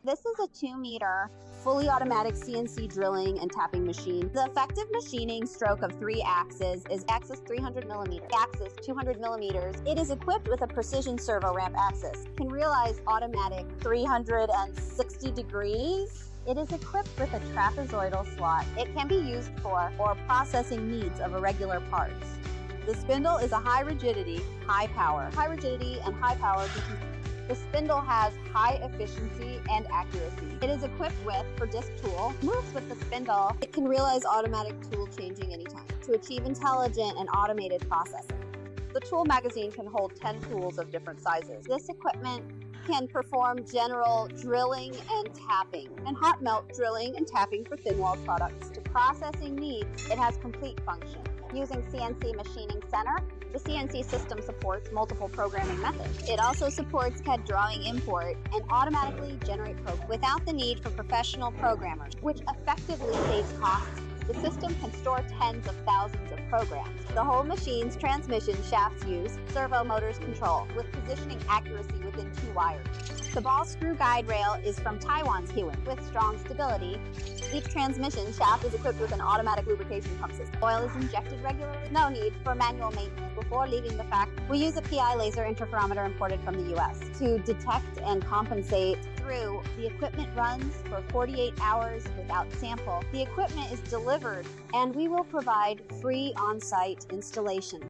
This is a 2-meter, fully automatic CNC drilling and tapping machine. The effective machining stroke of 3 axes is axis 300 millimeters, axis 200 millimeters. It is equipped with a precision servo ramp axis. Can realize automatic 360 degrees. It is equipped with a trapezoidal slot. It can be used for or processing needs of irregular parts. The spindle is a high rigidity, high power. High rigidity and high power because the spindle has high efficiency and accuracy. It is equipped with, for disc tool, moves with the spindle. It can realize automatic tool changing anytime to achieve intelligent and automated processing. The tool magazine can hold 10 tools of different sizes. This equipment can perform general drilling and tapping, and hot melt drilling and tapping for thin walled products. To processing needs, it has complete function. Using CNC Machining Center, the CNC system supports multiple programming methods. It also supports CAD drawing import and automatically generate programs without the need for professional programmers, which effectively saves costs. The system can store tens of thousands of programs. The whole machine's transmission shafts use servo motors control with positioning accuracy within 2 wires. The ball screw guide rail is from Taiwan's Huon with strong stability. Each transmission shaft is equipped with an automatic lubrication pump system. Oil is injected regularly. No need for manual maintenance before leaving the factory. We use a PI laser interferometer imported from the US to detect and compensate through. The equipment runs for 48 hours without sample. The equipment is delivered and we will provide free on-site installation.